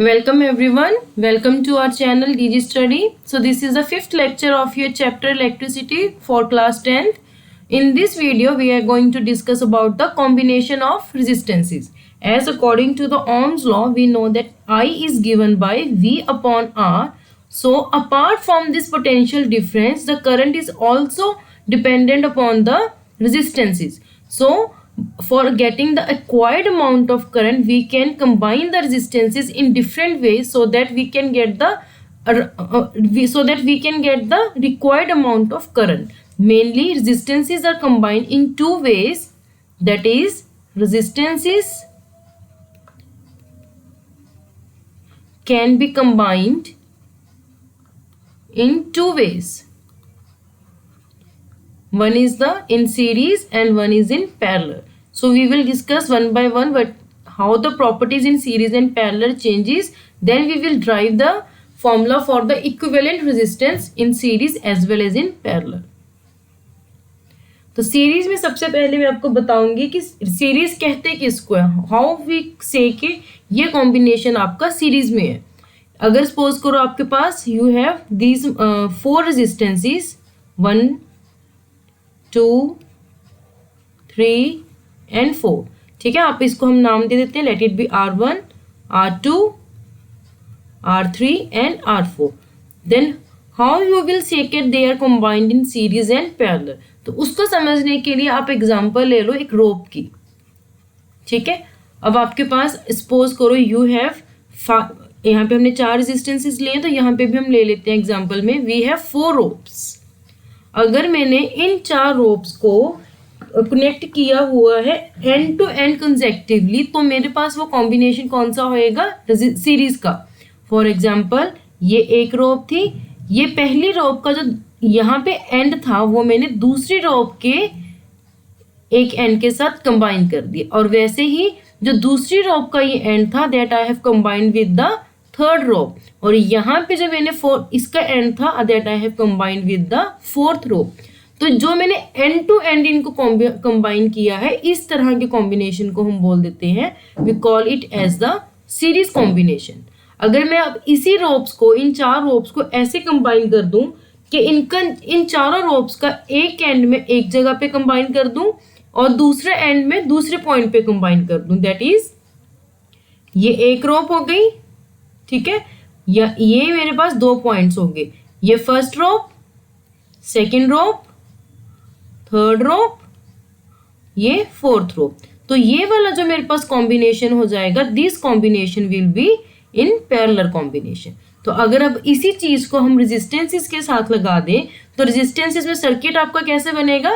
Welcome everyone. Welcome to our channel DG Study. So this is the fifth lecture of your chapter Electricity for class 10th. In this video we are going to discuss about the combination of resistances. As according to the Ohm's law we know that I is given by V upon R. So apart from this potential difference the current is also dependent upon the resistances. So for getting the acquired amount of current we can combine the resistances in different ways so that we can get the required amount of current. Mainly resistances are combined in two ways, that is resistances can be combined in two ways. One is the in series and one is in parallel. So we will discuss one by one how the properties in series and parallel changes. Then we will derive the formula for the equivalent resistance in series as well as in parallel. तो series में सबसे पहले मैं आपको बताऊंगी कि series कहते किसको है, हाउ वी से कि ये कॉम्बिनेशन आपका सीरीज में है. अगर सपोज करो आपके पास you have these 4 resistances 1 2 3 and 4. ठीक है, आप इसको हम नाम दे देते हैं, let it be R1 R2 R3 and R4. Then how you will say they are combined in series and parallel. तो उसको समझने के लिए आप एग्जांपल ले लो एक रोप की. ठीक है, अब आपके पास सपोज करो यू हैव, यहाँ पे हमने 4 रेजिस्टेंसेस लिए तो यहाँ पे भी हम ले लेते हैं एग्जांपल में वी हैव 4 रोप्स. अगर मैंने इन 4 रोप्स को कनेक्ट किया हुआ है एंड टू एंड कंसेक्टिवली तो मेरे पास वो कॉम्बिनेशन कौन सा होएगा, सीरीज का. फॉर एग्जांपल ये एक रोप थी, ये पहली रोप का जो यहाँ पे एंड था वो मैंने दूसरी रोप के एक एंड के साथ कंबाइन कर दिया, और वैसे ही जो दूसरी रोप का ये एंड था that I have combined with the third rope, और यहाँ पे जो मैंने इसका एंड था that I have combined with the fourth rope. तो जो मैंने एंड टू एंड इनको कंबाइन किया है इस तरह के कॉम्बिनेशन को हम बोल देते हैं, we call it as the series combination. अगर मैं अब इसी रोप्स को, इन 4 रोप्स को ऐसे कंबाइन कर दूं कि इन चारों रोप्स का एक एंड में एक जगह पे कंबाइन कर दूं और दूसरे एंड में दूसरे पॉइंट पे कंबाइन कर दूं, दैट इज ये एक रोप हो गई. ठीक है, या ये मेरे पास 2 पॉइंट्स होंगे, ये फर्स्ट रोप, सेकंड रोप, थर्ड रोप, ये फोर्थ रोप. तो ये वाला जो मेरे पास कॉम्बिनेशन हो जाएगा, this combination will be in parallel combination. तो अगर अब इसी चीज को हम रेजिस्टेंसेस के साथ लगा दें तो रेजिस्टेंसेस में सर्किट आपका कैसे बनेगा.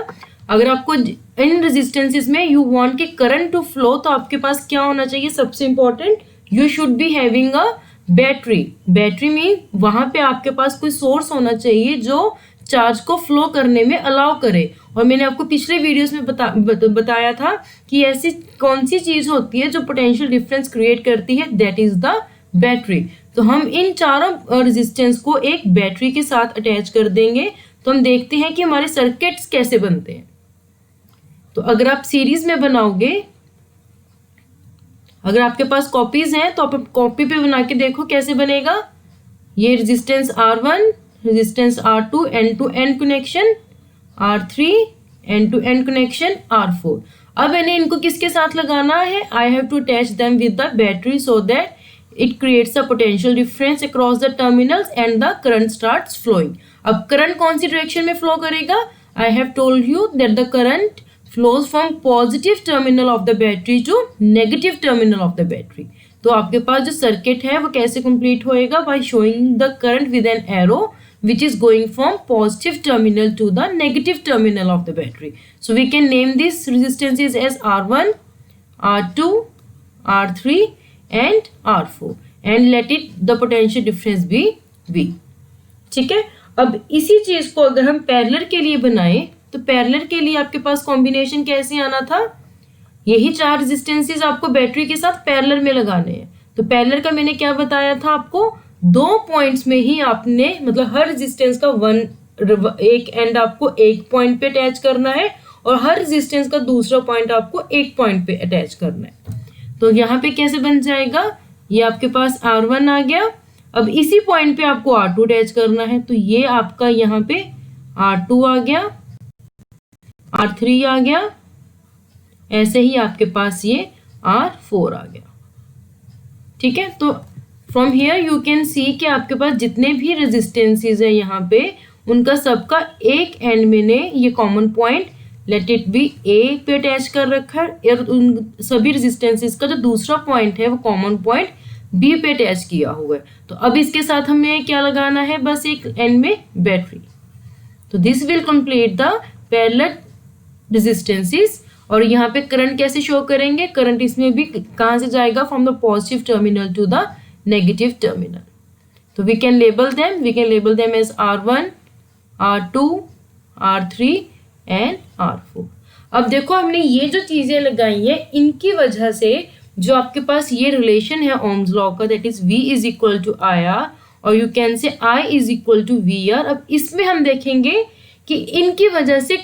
अगर आपको इन रेजिस्टेंसेस में यू वांट कि करंट टू फ्लो तो आपके पास क्या होना चाहिए, सबसे important you should be having a battery. Battery mean वहां पे आपके पास कोई सोर्स होना चाहिए जो चार्ज को फ्लो करने में अलाउ करे. और मैंने आपको पिछले वीडियोस में बताया था कि ऐसी कौन सी चीज होती है जो पोटेंशियल डिफरेंस क्रिएट करती है, दैट इज द बैटरी. तो हम इन चारों रेजिस्टेंस को एक बैटरी के साथ अटैच कर देंगे तो हम देखते हैं कि हमारे सर्किट्स कैसे बनते हैं. तो अगर आप सीरीज में बनाओगे, अगर आपके पास कॉपीज हैं तो आप कॉपी पे बना के देखो कैसे बनेगा. ये resistance R1, resistance R2 end to end connection, R3 end to end connection, R4. अब मैंने इनको किसके साथ लगाना है, I have to attach them with the battery so that it creates a potential difference across the terminals and the current starts flowing. अब current कौन सी direction में फ्लो करेगा, I have told you that the current flows from positive terminal of the battery to negative terminal of the battery. तो आपके पास जो circuit है वो कैसे कंप्लीट होएगा, by showing the current with an arrow which is going from positive terminal to the negative terminal of the battery. So we can name these resistances as R1, R2, R3 and R4 and let it the potential difference be V. ठीक है, अब इसी चीज को अगर हम parallel के लिए बनाएं तो पैरेलल के लिए आपके पास कॉम्बिनेशन कैसे आना था, यही 4 रेजिस्टेंसेस आपको बैटरी के साथ पैरेलल में लगाने हैं. तो पैरेलल का मैंने क्या बताया था आपको, 2 पॉइंट्स में ही आपने मतलब हर रेजिस्टेंस का एक एंड आपको एक पॉइंट पे अटैच करना है और हर रेजिस्टेंस का दूसरा पॉइंट आपको एक पॉइंट पे अटैच करना है. तो यहाँ पे कैसे बन जाएगा, ये आपके पास R1 आ गया। अब इसी पॉइंट पे आपको R2 अटैच करना है, तो ये आपका यहाँ पे R2 आ गया, R3 आ गया, ऐसे ही आपके पास ये R4 आ गया। ठीक है, तो from here you can see कि आपके पास जितने भी रेजिस्टेंसेस है यहाँ पे, उनका सबका एक एंड में ने ये common point let it be A पे अटैच कर रखा है, और उन सभी रेजिस्टेंसेस का जो दूसरा पॉइंट है वो कॉमन पॉइंट बी पे अटैच किया हुआ है। तो अब इसके साथ हमें क्या लगाना है, बस एक एंड में बैटरी। तो this will complete the parallel resistances. और यहाँ पे करंट कैसे शो करेंगे, करंट इसमें भी कहाँ से जाएगा, from the positive terminal to the negative terminal. तो we can label them as R1, R2, R3 and R4। अब देखो हमने ये जो चीजें लगाई हैं, इनकी वजह से जो आपके पास ये रिलेशन है ओम्स लॉ का, that is V is equal to IR, और you can say I is equal to VR। अब इसमें हम देखेंगे कि इनकी वजह से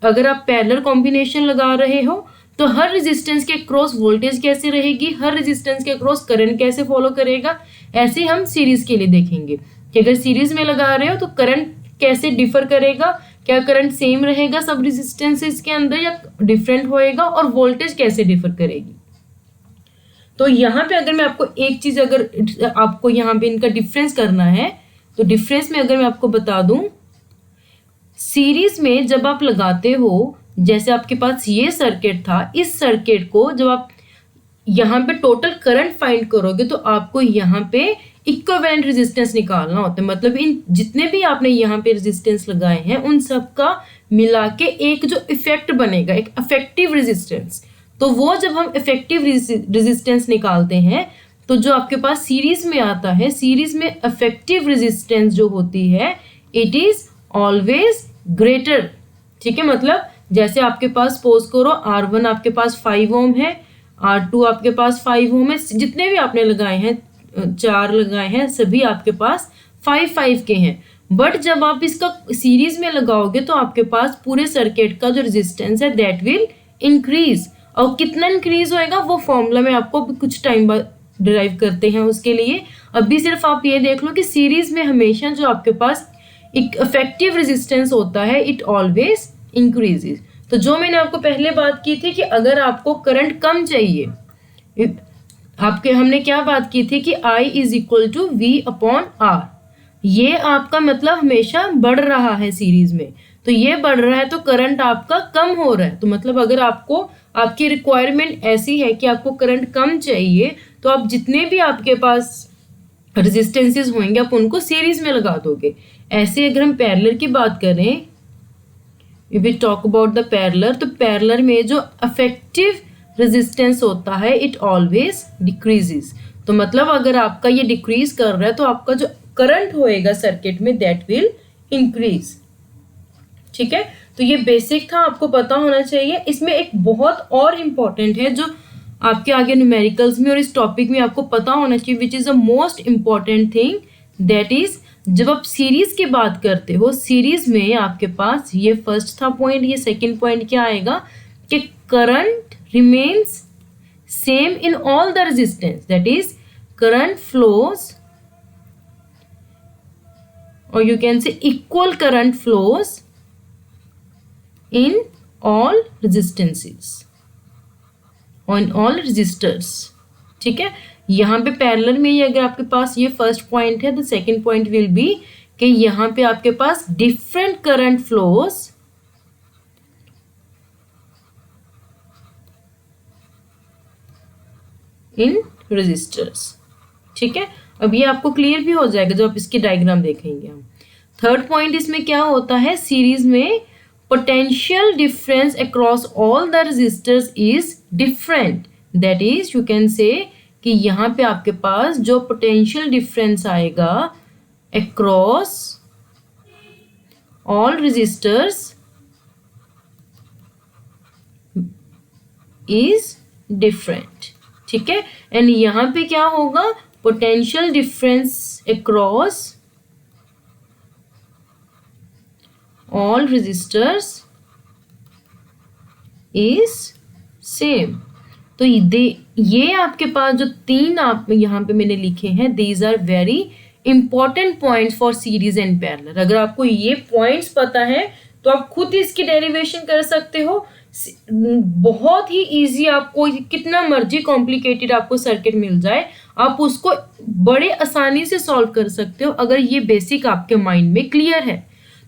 अगर आप पैरेलल कॉम्बिनेशन लगा रहे हो तो हर रेजिस्टेंस के क्रॉस वोल्टेज कैसे रहेगी, हर रेजिस्टेंस के क्रॉस करंट कैसे फॉलो करेगा। ऐसे हम सीरीज के लिए देखेंगे कि अगर सीरीज में लगा रहे हो तो करंट कैसे डिफर करेगा, क्या करंट सेम रहेगा सब रेजिस्टेंसेस के अंदर या डिफरेंट होएगा, और वोल्टेज कैसे डिफर करेगी। तो यहाँ पे अगर मैं आपको एक चीज, अगर आपको यहाँ पे इनका डिफरेंस करना है, तो डिफरेंस में अगर मैं आपको बता दूं, सीरीज में जब आप लगाते हो, जैसे आपके पास ये सर्किट था, इस सर्किट को जब आप यहाँ पे टोटल करंट फाइंड करोगे तो आपको यहाँ पे इक्विवेलेंट रेजिस्टेंस निकालना होता है। मतलब इन जितने भी आपने यहाँ पे रेजिस्टेंस लगाए हैं उन सब का मिला के एक जो इफेक्ट बनेगा, एक इफेक्टिव रेजिस्टेंस। तो वो जब हम इफेक्टिव रेजिस्टेंस निकालते हैं तो जो आपके पास सीरीज में आता है, सीरीज में इफेक्टिव रेजिस्टेंस जो होती है, इट इज ऑलवेज ग्रेटर। ठीक है, मतलब जैसे आपके पास सपोज करो R1 आपके पास 5 ओम है, R2 आपके पास 5 ओम है, जितने भी आपने लगाए हैं, 4 लगाए हैं, सभी आपके पास 5 के हैं। बट जब आप इसका सीरीज में लगाओगे तो आपके पास पूरे सर्किट का जो रेजिस्टेंस है दैट विल इंक्रीज। और कितना इंक्रीज होएगा वो फॉर्मूला में आपको कुछ टाइम बाद डिराइव करते हैं उसके लिए। अभी सिर्फ आप ये देख लो कि सीरीज में हमेशा जो आपके पास एक इफेक्टिव रेजिस्टेंस होता है, इट ऑलवेज इंक्रीजेस। तो जो मैंने आपको पहले बात की थी कि अगर आपको करंट कम चाहिए, हमने क्या बात की थी कि I is equal to V upon R। ये आपका मतलब हमेशा बढ़ रहा है सीरीज में, तो ये बढ़ रहा है तो करंट आपका कम हो रहा है। तो मतलब अगर आपकी रिक्वायरमेंट ऐसी है कि आपको करंट कम चाहिए, तो आप जितने भी आपके पास रेजिस्टेंसेस होंगे आप उनको सीरीज में लगा दोगे। ऐसे अगर हम पैरेलल की बात करें, if we talk about the parallel, तो पैरेलल में जो इफेक्टिव रेजिस्टेंस होता है इट ऑलवेज डिक्रीजेस। तो मतलब अगर आपका ये डिक्रीज कर रहा है तो आपका जो करंट होएगा सर्किट में दैट विल इंक्रीज। ठीक है, तो ये बेसिक था, आपको पता होना चाहिए। इसमें एक बहुत और इम्पोर्टेंट है जो आपके आगे न्यूमेरिकल्स में और इस टॉपिक में आपको पता होना चाहिए, which is the most important thing, that is जब आप सीरीज की बात करते हो, सीरीज में आपके पास ये फर्स्ट था पॉइंट, ये सेकंड पॉइंट क्या आएगा कि current remains same in all the resistance, that is current flows, or you can say equal current flows in all resistances, on all resistors। ठीक है, यहाँ पे पैरेलल में ही अगर आपके पास ये फर्स्ट पॉइंट है, तो सेकंड पॉइंट विल बी कि यहाँ पे आपके पास different current flows in resistors. ठीक है, अब ये आपको क्लियर भी हो जाएगा जब आप इसकी डायग्राम देखेंगे हम। थर्ड पॉइंट इसमें क्या होता है, सीरीज में potential difference across all the resistors is different. That is you can say कि यहाँ पे आपके पास जो पोटेंशियल डिफरेंस आएगा across all resistors is different. ठीक है, एंड यहाँ पे क्या होगा, potential difference across all resistors is same. तो ये आपके पास जो 3 आप यहाँ पे मैंने लिखे हैं, these are very important points for series and parallel. अगर आपको ये पॉइंट्स पता है तो आप खुद इसकी डेरिवेशन कर सकते हो। बहुत ही इजी, आपको कितना मर्जी कॉम्प्लिकेटेड आपको सर्किट मिल जाए, आप उसको बड़े आसानी से सॉल्व कर सकते हो अगर ये बेसिक आपके माइंड में क्लियर है।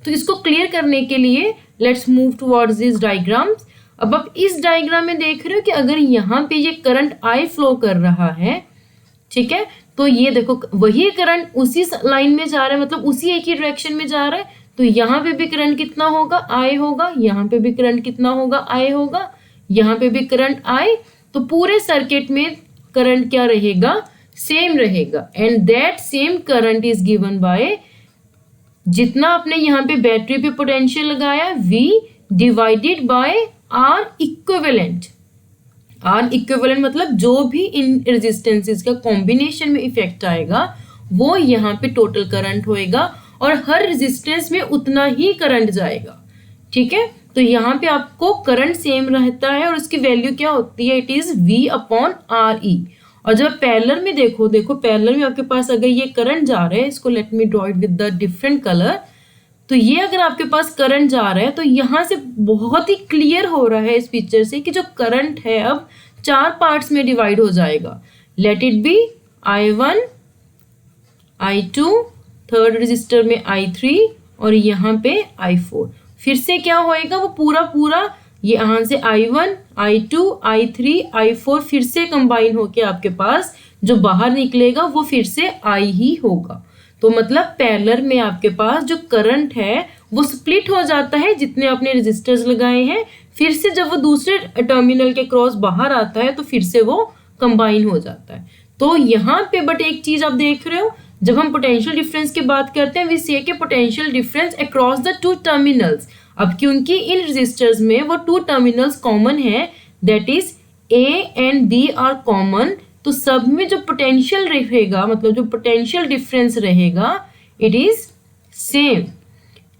तो इसको क्लियर करने के लिए let's move towards this diagrams. अब आप इस डायग्राम में देख रहे हो कि अगर यहाँ पे ये करंट आई फ्लो कर रहा है, ठीक है, तो ये देखो वही करंट उसी लाइन में जा रहा है, मतलब उसी एक ही डायरेक्शन में जा रहा है। तो यहाँ पे भी करंट कितना होगा, आई होगा, यहाँ पे भी करंट कितना होगा, आई होगा, यहाँ पे भी करंट आई। तो पूरे सर्किट में करंट क्या रहेगा, सेम रहेगा। And that same current is given by, जितना आपने यहाँ पे बैटरी पे पोटेंशियल लगाया, V divided by R equivalent. R equivalent मतलब जो भी इन रेजिस्टेंसेस का कॉम्बिनेशन में इफेक्ट आएगा वो यहाँ पे टोटल करंट होएगा, और हर रेजिस्टेंस में उतना ही करंट जाएगा। ठीक है, तो यहाँ पे आपको करंट सेम रहता है और उसकी वैल्यू क्या होती है, it is V upon RE। और जब पैरेलल में देखो पैरेलल में आपके पास अगर ये करंट जा रहा है, इसको let me draw it with the different colour. तो ये अगर आपके पास करंट जा रहा है तो यहाँ से बहुत ही क्लियर हो रहा है इस पिक्चर से कि जो करंट है अब 4 पार्ट्स में डिवाइड हो जाएगा। Late it B I1, I2, third register में I3 और यहाँ पे I4। फिर से क्या होएगा, वो पूरा ये यहाँ से I1, I2, I3, I4 फिर से कंबाइन होके आपके पास जो बाहर निकलेगा वो फिर से I ही होगा। तो मतलब पैरेलल में आपके पास जो करंट है वो स्प्लिट हो जाता है जितने आपने रेजिस्टर्स लगाए हैं, फिर से जब वो दूसरे टर्मिनल के क्रॉस बाहर आता है तो फिर से वो कंबाइन हो जाता है। तो यहाँ पे बट एक चीज आप देख रहे हो, जब हम पोटेंशियल डिफरेंस की बात करते हैं वी से के potential difference across the 2 terminals. अब क्योंकि इन रेजिस्टर्स में वो 2 टर्मिनल्स कॉमन है, that is A and B are common, तो सब में जो पोटेंशियल रहेगा, मतलब जो पोटेंशियल डिफरेंस रहेगा, इट इज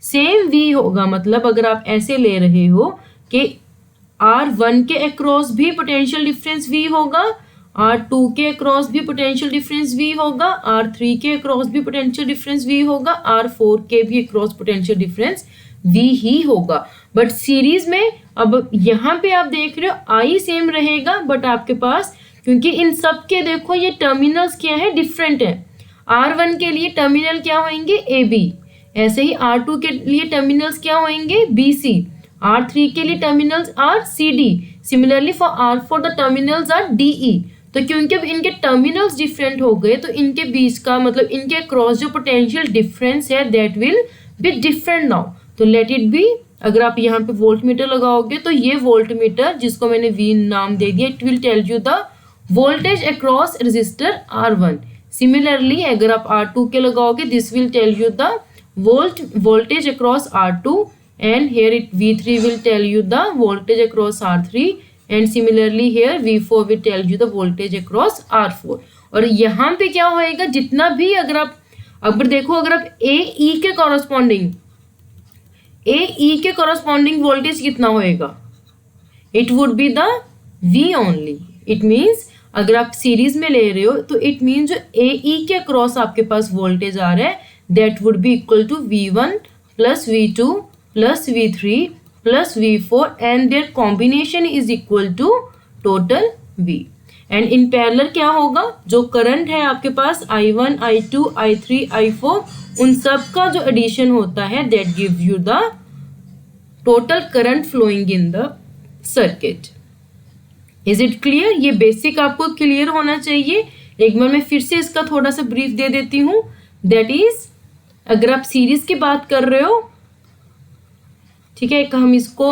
सेम V होगा। मतलब अगर आप ऐसे ले रहे हो कि R1 के अक्रॉस भी पोटेंशियल डिफरेंस V होगा, R2 के अक्रॉस भी पोटेंशियल डिफरेंस V होगा, R3 के अक्रॉस भी पोटेंशियल डिफरेंस V होगा, R4 के भी अक्रॉस पोटेंशियल डिफरेंस V ही होगा। बट सीरीज में अब यहाँ पे आप देख रहे हो I सेम रहेगा, बट आपके पास क्योंकि इन सब के देखो ये टर्मिनल्स क्या है, डिफरेंट है। R1 के लिए टर्मिनल क्या होंगे, AB, ऐसे ही R2 के लिए टर्मिनल्स क्या होंगे, BC, R3 के लिए terminals are CD, similarly for R4 the terminals are DE। तो क्योंकि अब इनके टर्मिनल्स डिफरेंट हो गए तो इनके बीच का मतलब इनके क्रॉस जो पोटेंशियल डिफरेंस है that will be different now. तो लेट इट बी, अगर आप यहाँ पे वोल्ट मीटर लगाओगे तो ये वोल्ट मीटर जिसको मैंने V नाम दे दिया, it will tell you the voltage across resistor R1। Similarly अगर आप R2 के लगाओगे this will tell you the voltage across R2, and here it V3 will tell you the voltage across R3, and similarly here V4 will tell you the voltage across R4। और यहाँ पे क्या होएगा, जितना भी अगर देखो अगर आप AE के कॉरस्पॉन्डिंग वोल्टेज कितना होएगा, it would be the V only. It means अगर आप सीरीज में ले रहे हो तो इट मीन्स जो AE के अक्रॉस आपके पास वोल्टेज आ रहा है that would be equal to V1 plus V2 plus V3 plus V4 and their combination is equal to total V। and in parallel क्या होगा, जो करंट है आपके पास I1, I2, I3, I4 उन सब का जो एडिशन होता है that gives you the total current flowing in the circuit। Is it clear? ये बेसिक आपको क्लियर होना चाहिए। एक बार मैं फिर से इसका थोड़ा सा ब्रीफ दे देती हूँ। दैट इज अगर आप सीरीज की बात कर रहे हो, ठीक है, हम इसको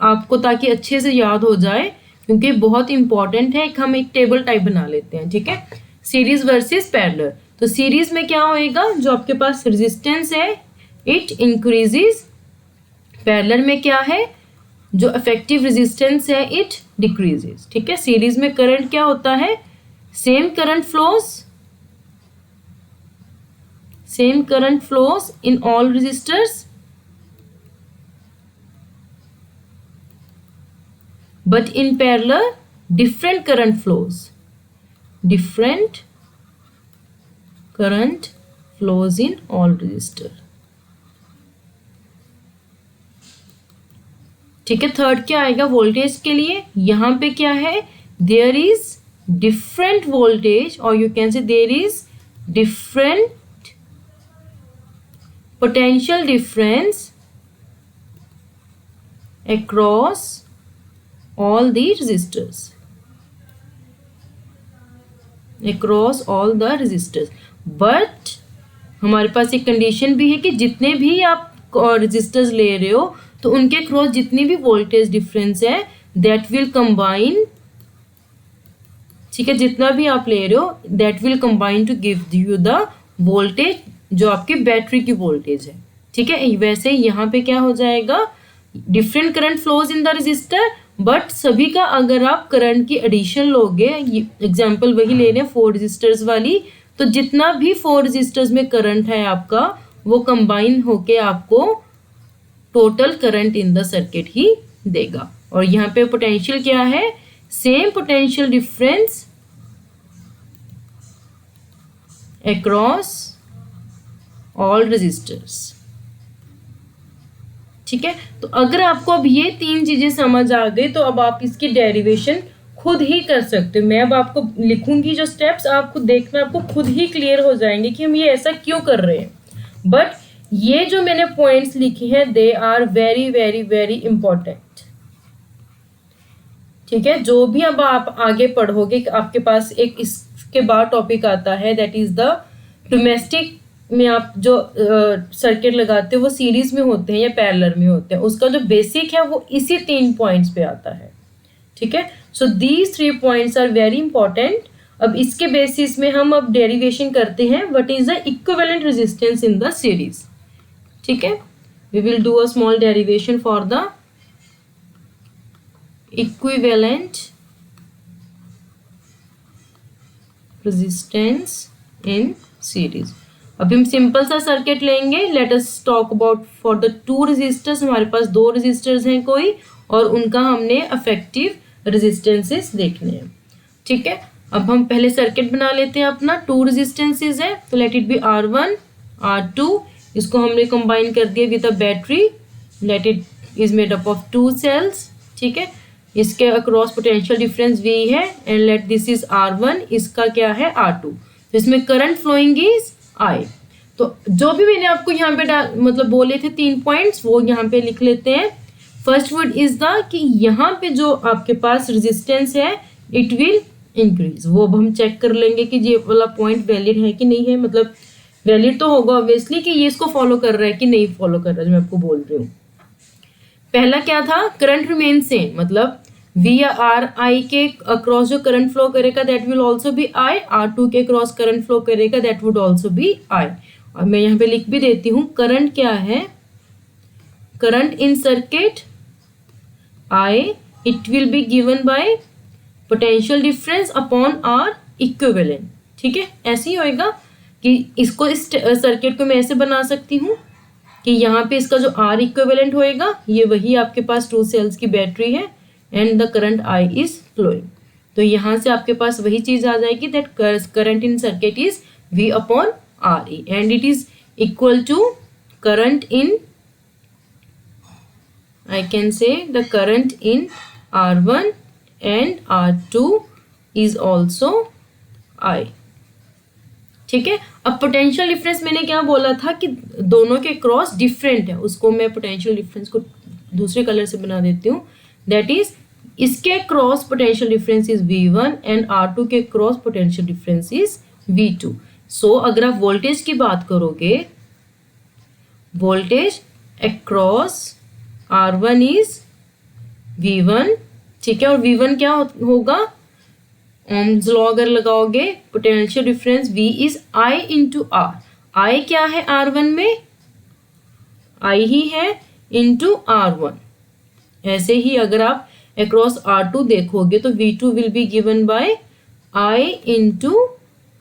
आपको ताकि अच्छे से याद हो जाए क्योंकि बहुत इंपॉर्टेंट है, हम एक टेबल टाइप बना लेते हैं। ठीक है, सीरीज वर्सेस पैरेलल। तो सीरीज में क्या होएगा, जो आपके पास रेजिस्टेंस है इट इंक्रीजेस, पैरेलल में क्या है, जो इफेक्टिव रेजिस्टेंस है इट डिक्रीजेस। ठीक है, सीरीज में करंट क्या होता है, same current flows in all resistors, but in parallel different current flows in all resistor. ठीक है, थर्ड क्या आएगा वोल्टेज के लिए, यहाँ पे क्या है, देयर इज डिफरेंट वोल्टेज और you can say there is different potential difference across all the resistors, but हमारे पास एक कंडीशन भी है कि जितने भी आप रेजिस्टर्स ले रहे हो तो उनके क्रॉस जितनी भी वोल्टेज डिफरेंस है दैट विल कंबाइन, ठीक है, जितना भी आप ले रहे हो that will combine to give you the voltage जो आपकी बैटरी की वोल्टेज है, ठीक है। वैसे यहाँ पे क्या हो जाएगा, different current flows in the register, but सभी का अगर आप करंट की एडिशन लोगे, एग्जांपल वही ले रहे हैं 4 रजिस्टर्स वाली, तो जितना भी 4 रजिस्टर्स में करंट है आपका वो कंबाइन होके आपको total current in the circuit ही देगा। और यहाँ पे पोटेंशियल क्या है, same potential difference across all resistors, ठीक है। तो अगर आपको अब ये 3 चीजें समझ आ गई तो अब आप इसकी डेरिवेशन खुद ही कर सकते हो। मैं अब आपको लिखूंगी जो स्टेप्स, आपको देखना, आपको खुद ही क्लियर हो जाएंगे कि हम ये ऐसा क्यों कर रहे हैं। बट ये जो मैंने पॉइंट्स लिखे हैं they are very very very important, ठीक है। जो भी अब आप आगे पढ़ोगे, आपके पास एक इसके बाद टॉपिक आता है दैट इज द डोमेस्टिक में आप जो सर्किट लगाते हो वो सीरीज में होते हैं या पैरेलल में होते हैं, उसका जो बेसिक है वो इसी 3 पॉइंट्स पे आता है, ठीक है। So these 3 points are very important. अब इसके बेसिस में हम अब डेरिवेशन करते हैं what is the equivalent resistance in the series, ठीक है। We will do a small derivation for the equivalent resistance in series. अभी हम सिंपल सा सर्किट लेंगे, let us talk about for the 2 resistors. हमारे पास 2 रेजिस्टर्स हैं कोई, और उनका हमने अफेक्टिव रेजिस्टेंसेस देखने हैं, ठीक है। अब हम पहले सर्किट बना लेते हैं अपना। 2 रेजिस्टेंसेस है तो late it be R1 R2, इसको हमने कंबाइन कर दिया with a battery, let it is made up of 2 cells, ठीक है। इसके अक्रॉस पोटेंशियल डिफरेंस V है and let this is R1, इसका क्या है R2। तो इसमें करंट फ्लोइंग इज I। तो जो भी मैंने आपको यहाँ पे मतलब बोले थे 3 पॉइंट्स वो यहाँ पे लिख लेते हैं। फर्स्ट वर्ड इज द कि यहाँ पे जो आपके पास रेजिस्टेंस है इट विल इंक्रीज, वो अब हम चेक कर लेंगे कि ये वाला पॉइंट वैलिड है कि नहीं है, मतलब वैलिड तो होगा ऑब्वियसली कि ये इसको फॉलो कर रहा है कि नहीं फॉलो कर रहा है, जो मैं आपको बोल रही हूँ। पहला क्या था, करंट रिमेन सेम, मतलब V या R I के अक्रॉस जो करंट फ्लो करेगा that will also be I, R2 के अक्रॉस करंट फ्लो करेगा that would also be I। और मैं यहाँ पे लिख भी देती हूँ, करंट क्या है, current in circuit I, it will be given by potential difference upon R equivalent, ठीक है। ऐसे ही होएगा कि इसको इस सर्किट को मैं ऐसे बना सकती हूँ कि यहाँ पे इसका जो R इक्विवेलेंट होएगा ये वही आपके पास 2 सेल्स की बैटरी है and the current I is flowing. तो यहाँ से आपके पास वही चीज आ जाएगी that current in circuit is V upon RE and it is equal to current in, I can say the current in R1 and R2 is also I, ठीक है। अब पोटेंशियल डिफरेंस मैंने क्या बोला था कि दोनों के क्रॉस डिफरेंट है, उसको मैं पोटेंशियल डिफरेंस को दूसरे कलर से बना देती हूँ, दैट इज इसके cross potential difference is V1 and R2 के cross potential difference is V2। सो अगर आप वोल्टेज की बात करोगे, voltage across R1 is V1, ठीक है। और V1 क्या होगा, ओम्स लॉ अगर लगाओगे potential difference V is I into R। I क्या है R1 में, I ही है इंटू R1। ऐसे ही अगर आप अक्रॉस R2 देखोगे तो V2 will be given by I into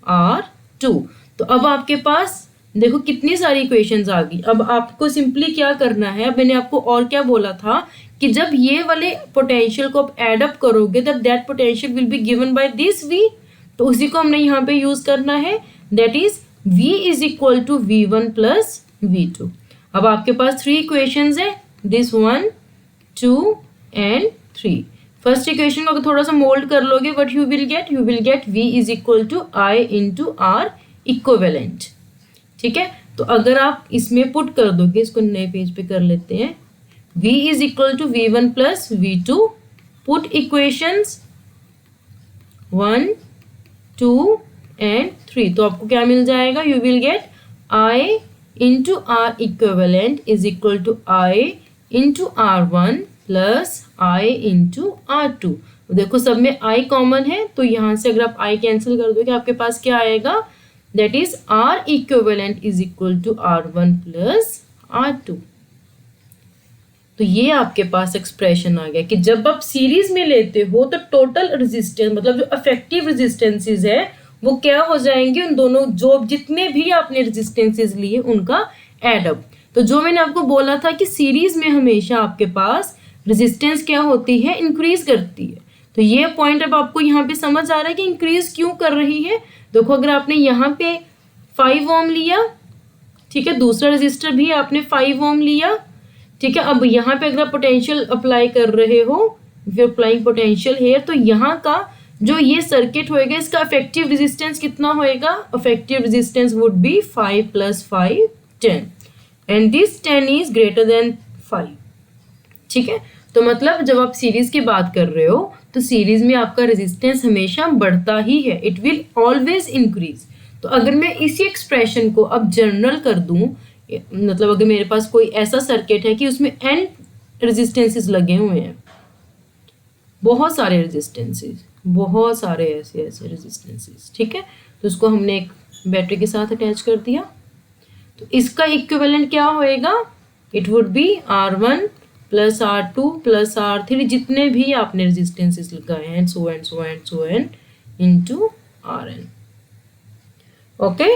R2। तो अब आपके पास देखो कितनी सारी इक्वेशंस आ गई। अब आपको सिंपली क्या करना है, अब मैंने आपको और क्या बोला था कि जब ये वाले पोटेंशियल को आप एड अप करोगे तब that potential will be given by this V, तो उसी को हमने यहाँ पे यूज करना है, that is V is equal to V1 plus V2। अब आपके पास 3 इक्वेशंस है, दिस 1 2 एंड 3। फर्स्ट इक्वेशन को अगर थोड़ा सा मोल्ड कर लोगे what you will get V is equal to I into R equivalent. ठीक है, तो अगर आप इसमें पुट कर दोगे, इसको नए पेज पे कर लेते हैं, V is equal to V1 plus V2, put equations 1 2 and 3, तो आपको क्या मिल जाएगा, you will get I into R equivalent is equal to I into R1 plus I into R2। देखो सब में I कॉमन है, तो यहाँ से अगर आप I कैंसिल कर दोगे आपके पास क्या आएगा, that is R equivalent is equal to R1 plus R2। तो ये आपके पास एक्सप्रेशन आ गया कि जब आप सीरीज में लेते हो तो टोटल रेजिस्टेंस मतलब जो इफेक्टिव रेजिस्टेंसेस है वो क्या हो जाएंगे, उन दोनों जो जितने भी आपने रेजिस्टेंसेस लिए उनका एडअप। तो जो मैंने आपको बोला था कि सीरीज में हमेशा आपके पास रेजिस्टेंस क्या होती है, इंक्रीज करती है। तो ये पॉइंट अब आपको यहाँ पे समझ आ रहा है कि इंक्रीज क्यों कर रही है। देखो अगर आपने यहाँ पे 5 ओम लिया, ठीक है, दूसरा रजिस्टर भी आपने 5 ओम लिया, ठीक है, अब यहाँ पे अगर आप पोटेंशियल अप्लाई कर रहे हो, if you applying potential here, तो यहाँ का जो ये सर्किट होएगा इसका इफेक्टिव रेजिस्टेंस कितना होएगा, effective resistance would be 5 + 5 10 and this 10 is greater than 5। ठीक है, तो मतलब जब आप सीरीज की बात कर रहे हो तो सीरीज में आपका रेजिस्टेंस हमेशा बढ़ता ही है, इट विल ऑलवेज इंक्रीज। तो अगर मैं इसी एक्सप्रेशन को अब जनरल कर दूं, मतलब अगर मेरे पास कोई ऐसा सर्किट है कि उसमें n रेजिस्टेंसेस लगे हुए हैं, बहुत सारे रेजिस्टेंसेस, बहुत सारे ऐसे रेजिस्टेंसेस, ठीक है, तो उसको हमने एक बैटरी के साथ अटैच कर दिया, तो इसका इक्विवेलेंट क्या होएगा, it would B R1 plus R2 plus R3, जितने भी आपने रेजिस्टेंसेस लगाए हैं, so and into Rn। Okay,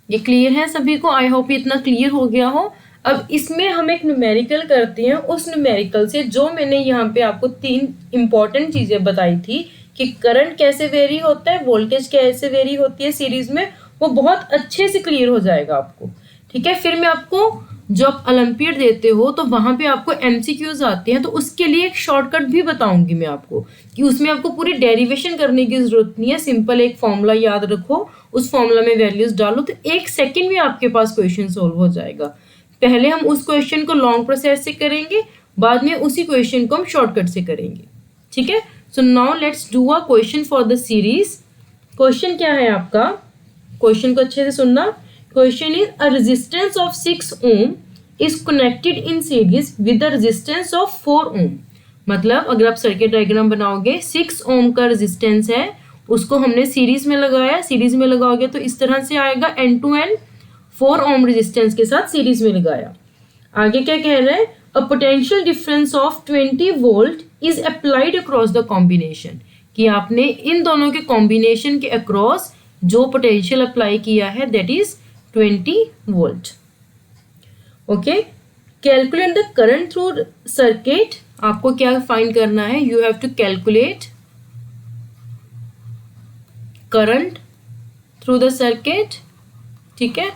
ये क्लियर है सभी को, आई होप ये इतना क्लियर हो गया हो। अब इसमें हम एक न्यूमेरिकल करते हैं, उस न्यूमेरिकल से जो मैंने यहाँ पे आपको 3 इंपॉर्टेंट चीजें बताई थी कि करंट कैसे वेरी होता है, वोल्टेज कैसे वेरी होती है सीरीज में, वो बहुत अच्छे से क्लियर हो जाएगा आपको। ठीक है, फिर मैं आपको जो आप ओलंपियड देते हो तो वहां पे आपको MCQs आते हैं, तो उसके लिए एक शॉर्टकट भी बताऊंगी मैं आपको कि उसमें आपको पूरी डेरिवेशन करने की जरूरत नहीं है, सिंपल एक फॉर्मूला याद रखो, उस फॉर्मूला में वैल्यूज डालो, तो 1 सेकेंड में आपके पास क्वेश्चन सोल्व हो जाएगा। पहले हम उस क्वेश्चन को लॉन्ग प्रोसेस से करेंगे, बाद में उसी क्वेश्चन को हम शॉर्टकट से करेंगे। ठीक है, so now let's do a question for the series. Question क्या है आपका, क्वेश्चन को अच्छे से सुनना। Question is a resistance of 6 ohm is connected in series with the resistance of 4 ohm. मतलब अगर आप सर्किट डायग्राम बनाओगे, 6 ओम का रेजिस्टेंस है, उसको हमने सीरीज में लगाया, सीरीज में लगाओगे तो इस तरह से आएगा N to N, 4 ohm resistance के साथ सीरीज में लगाया। आगे क्या कह रहा है, a potential difference of 20 volt is applied across the combination, कि आपने इन दोनों के कॉम्बिनेशन के अक्रॉस जो पोटेंशियल अप्लाई किया है that is 20 volt. Okay, calculate the current through circuit. आपको क्या फाइंड करना है, you have to calculate current through the circuit. ठीक है,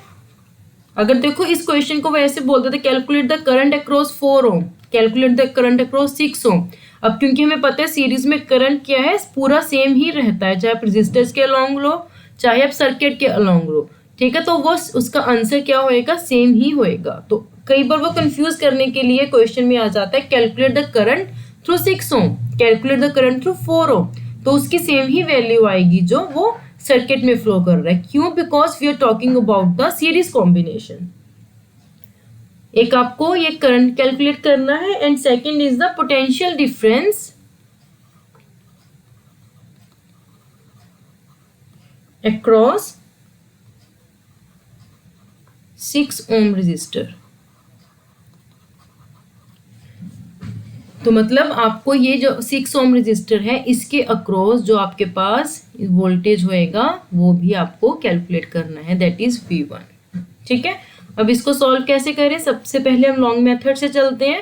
अगर देखो इस क्वेश्चन को वैसे बोलते थे calculate the current across 4 ohm, calculate the current across 6 ohm. अब क्योंकि हमें पता है सीरीज में करंट क्या है, पूरा सेम ही रहता है, चाहे आप रेजिस्टेंस के अलोंग लो चाहे आप सर्किट के अलोंग लो। ठीक है, तो वो उसका आंसर क्या होएगा, सेम ही होएगा। तो कई बार वो कंफ्यूज करने के लिए क्वेश्चन में आ जाता है calculate the current through 6 ohm, calculate the current through 4 ohm, तो उसकी सेम ही वैल्यू आएगी जो वो सर्किट में फ्लो कर रहा है। क्यों, because we are talking about the series combination. एक आपको ये करंट कैलकुलेट करना है and second is the potential difference across 6 ohm resistor. तो मतलब आपको ये जो 6 ओम रेजिस्टर है इसके अक्रॉस जो आपके पास वोल्टेज होएगा वो भी आपको कैलकुलेट करना है, दैट इज V1। ठीक है, अब इसको सॉल्व कैसे करें, सबसे पहले हम लॉन्ग मेथड से चलते हैं।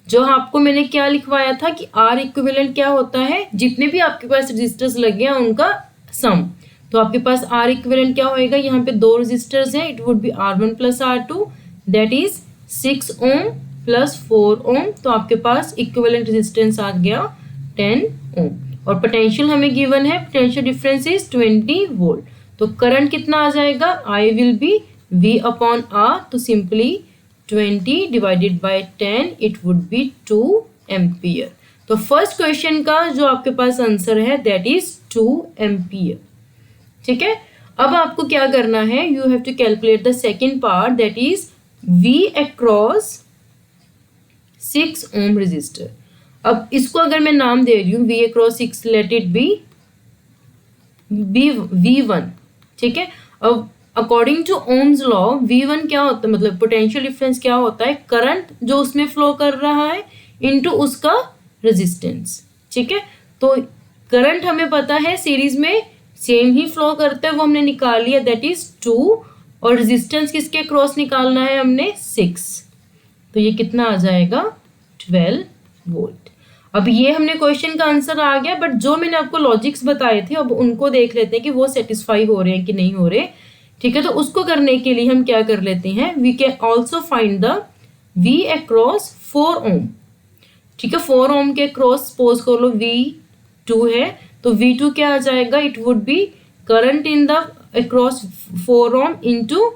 जो आपको मैंने क्या लिखवाया था कि आर इक्विवेलेंट क्या होता है, जितने भी आपके पास रजिस्टर्स लगे हैं उनका सम। तो आपके पास आर इक्विवेलेंट क्या होएगा, यहाँ पे 2 रजिस्टर्स हैं, it would B R1 plus R2 that is 6 ohm plus 4 ohm. तो आपके पास इक्विवेलेंट रेजिस्टेंस आ गया 10 ओम। और पोटेंशियल हमें गिवन है, पोटेंशियल डिफरेंस इज 20 वोल्ट। तो करंट कितना आ जाएगा, I will be V upon R। तो simply 20 divided by 10 it would be 2 ampere. तो फर्स्ट क्वेश्चन का जो आपके पास आंसर है दैट इज 2 एम्पियर। ठीक है, अब आपको क्या करना है, you have to calculate the second part that is V across 6 ohm resistor. अब इसको अगर मैं नाम दे रही हूँ V across 6, late it B V1। ठीक है, अब according to Ohm's law V1 क्या होता है, मतलब पोटेंशियल डिफरेंस क्या होता है, करंट जो उसमें फ्लो कर रहा है इनटू उसका रेजिस्टेंस। ठीक है, तो करंट हमें पता है सीरीज में सेम ही फ्लो करता है, वो हमने निकाल लिया दैट इज 2, और रेजिस्टेंस किसके क्रॉस निकालना है हमने 6। तो ये कितना आ जाएगा 12 वोल्ट। अब ये हमने क्वेश्चन का आंसर आ गया, बट जो मैंने आपको लॉजिक्स बताए थे अब उनको देख लेते हैं कि वो सेटिस्फाई हो रहे हैं कि नहीं हो रहे। ठीक है, तो उसको करने के लिए हम क्या कर लेते हैं, we can also find the V across 4 ohm. ठीक है, 4 ओम के क्रॉस सपोज कर लो V2 है, तो V2 क्या आ जाएगा, it would be current in the across 4 ohm into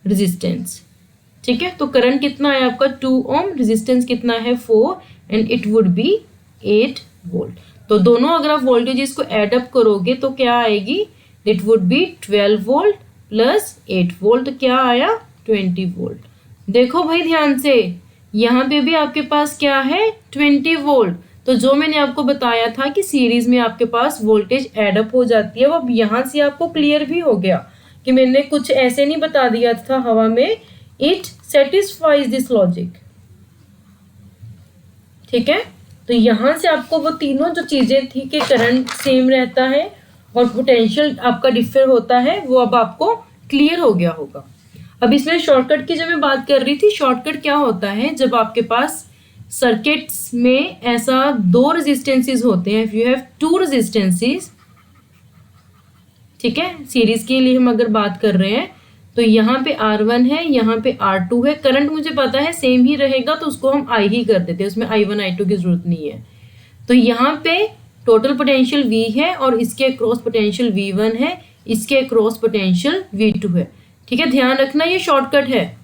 resistance. ठीक है, तो करंट कितना है आपका 2 ओम, रेजिस्टेंस कितना है 4, and it would B 8 volt. तो दोनों अगर आप वोल्टेजेस को एड अप करोगे तो क्या आएगी, it would B 12 volt plus 8 volt. तो क्या आया 20 वोल्ट। देखो भाई ध्यान से, यहाँ पे भी आपके पास क्या है 20 वोल्ट। तो जो मैंने आपको बताया था कि सीरीज में आपके पास वोल्टेज एड अप हो जाती है, वो अब यहाँ से आपको क्लियर भी हो गया कि मैंने कुछ ऐसे नहीं बता दिया था हवा में, इट सेटिस्फाइज दिस लॉजिक। ठीक है, तो यहाँ से आपको वो तीनों जो चीजें थी कि करंट सेम रहता है और पोटेंशियल आपका डिफर होता है, वो अब आपको क्लियर हो गया होगा। अब इसमें शॉर्टकट की जब मैं बात कर रही थी, शॉर्टकट क्या होता है, जब आपके पास सर्किट्स में ऐसा 2 रेजिस्टेंसेस होते हैं, इफ यू हैव 2 रेजिस्टेंसेस, ठीक है, सीरीज के लिए हम अगर बात कर रहे हैं, तो यहाँ पे R1 है, यहाँ पे R2 है, करंट मुझे पता है सेम ही रहेगा तो उसको हम I ही कर देते हैं, उसमें I1 I2 की जरूरत नहीं है। तो यहाँ पे टोटल पोटेंशियल V है और इसके अक्रॉस पोटेंशियल V1 है, इसके अक्रॉस पोटेंशियल V2 है। ठीक है, ध्यान रखना ये शॉर्टकट है,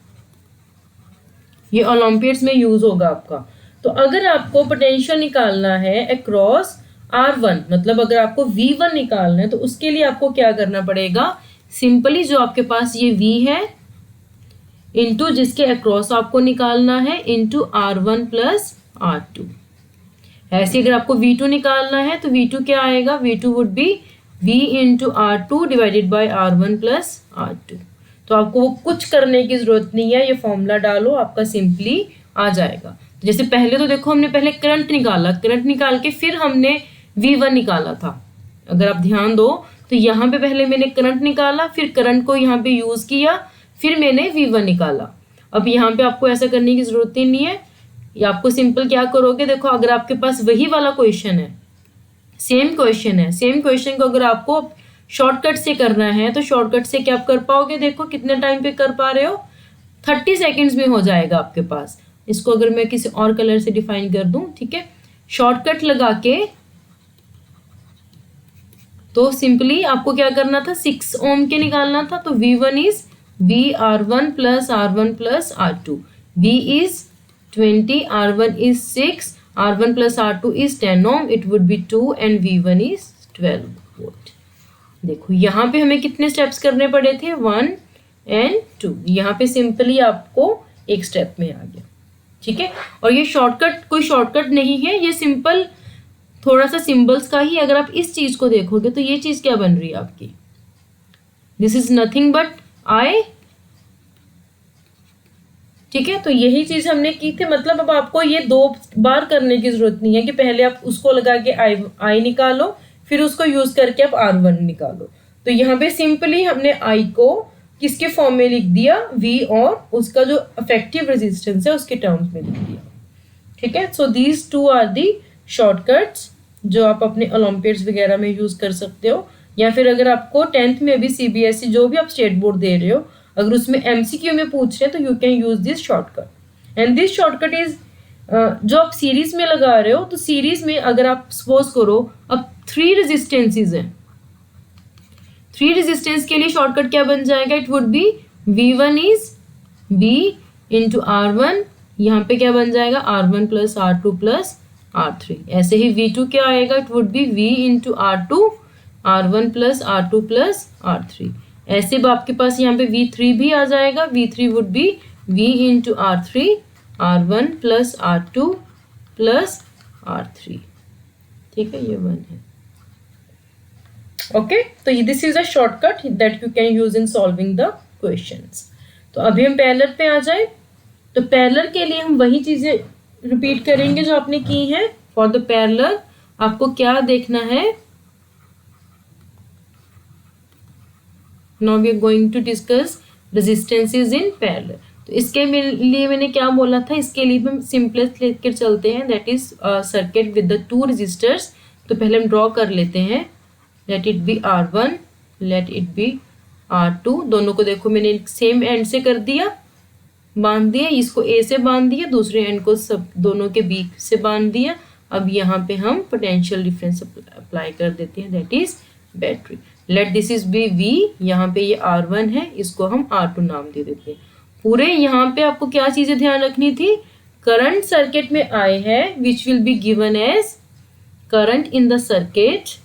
ये ओलंपियड्स में यूज होगा आपका। तो अगर आपको पोटेंशियल निकालना है अक्रॉस R1, मतलब अगर आपको V1 निकालना है, तो उसके लिए आपको क्या करना पड़ेगा, सिंपली जो आपके पास ये V है इंटू जिसके अक्रॉस आपको निकालना है इंटू R1 प्लस R2। ऐसे अगर आपको V2 निकालना है तो V2 क्या आएगा, V2 would be V into R2 divided by R1 plus R2। तो आपको वो कुछ करने की जरूरत नहीं है, ये फॉर्मूला डालो आपका सिंपली आ जाएगा। तो जैसे पहले तो देखो हमने पहले करंट निकाला, करंट निकाल के फिर हमने V1 निकाला था, अगर आप ध्यान दो तो यहाँ पे पहले मैंने करंट निकाला, फिर करंट को यहाँ पे यूज किया, फिर मैंने V1 निकाला। अब यहाँ पे आपको ऐसा करने की जरूरत ही नहीं है, या आपको सिंपल क्या करोगे, देखो अगर आपके पास वही वाला क्वेश्चन है, सेम क्वेश्चन है, सेम क्वेश्चन को अगर आपको शॉर्टकट से करना है तो शॉर्टकट से क्या आप कर पाओगे, देखो कितने टाइम पे कर पा रहे हो, 30 सेकेंड्स में हो जाएगा आपके पास। इसको अगर मैं किसी और कलर से डिफाइन कर दूं, ठीक है, शॉर्टकट लगा के, तो सिंपली आपको क्या करना था, 6 ओम के निकालना था, तो V1 is VR1 plus R1 plus R2, V is 20, R1 is 6, R1 plus R2 is 10 ohm, it would be 2 and V1 is 12 volt. देखो यहाँ पे हमें कितने स्टेप्स करने पड़े थे, 1 एंड 2, यहाँ पे सिंपली आपको एक स्टेप में आ गया। ठीक है, और ये शॉर्टकट कोई शॉर्टकट नहीं है, ये सिंपल थोड़ा सा सिंबल्स का ही, अगर आप इस चीज को देखोगे तो ये चीज क्या बन रही है आपकी, this is nothing but I। ठीक है, तो यही चीज हमने की थी, मतलब अब आपको ये 2 बार करने की जरूरत नहीं है कि पहले आप उसको लगा के I निकालो फिर उसको यूज करके आप R1 निकालो। तो यहाँ पे सिंपली हमने I को किसके फॉर्म में लिख दिया, V, और उसका जो इफेक्टिव रेजिस्टेंस है उसके टर्म्स में लिख दिया। ठीक है। So these two are the shortcuts जो आप अपने ओलंपियाड्स वगैरह में यूज कर सकते हो, या फिर अगर आपको 10th में भी सीबीएसई जो भी आप स्टेट बोर्ड दे रहे हो अगर उसमें एमसीक्यू में पूछ रहे हैं तो you can use this shortcut. And this shortcut is जो आप सीरीज में लगा रहे हो, तो सीरीज में अगर आप सपोज करो अब 3 रेजिस्टेंसेज हैं, 3 रेजिस्टेंस के लिए शॉर्टकट क्या बन जाएगा, it would B V1 is V into R1, यहाँ पे क्या बन जाएगा R1 plus R2 plus R3। ऐसे ही V2 क्या आएगा, it would be V into R2 R1 plus R2 plus R3। ऐसे आपके पास यहाँ पे V3 भी आ जाएगा, V3 would be V into R3 R1 plus R2 plus R3। ठीक है, ये 1 है। ओके, तो this is a shortcut that you can use in solving the questions. तो अभी हम पैरेलल पे आ जाए। तो पैरेलल के लिए हम वही चीजें रिपीट करेंगे जो आपने की हैं। फॉर द पैरेलल आपको क्या देखना है, now we are going to discuss resistances in parallel. तो इसके लिए मैंने क्या बोला था, इसके लिए हम सिंपलेस्ट लेकर चलते हैं, that is circuit with the 2 resistors. तो पहले हम ड्रॉ कर लेते हैं, let it be R1, let it be R2। दोनों को देखो मैंने सेम एंड से कर दिया, बांध दिया, इसको A से बांध दिया, दूसरे एंड को सब दोनों के B से बांध दिया। अब यहाँ पे हम पोटेंशियल डिफरेंस अप्लाई कर देते हैं, that is battery. Let this is be V, यहाँ पे ये R1 है, इसको हम R2 नाम दे देते हैं। पूरे यहाँ पे आपको क्या चीजें ध्यान रखनी थी, करंट सर्किट में I है which will be given as current in the circuit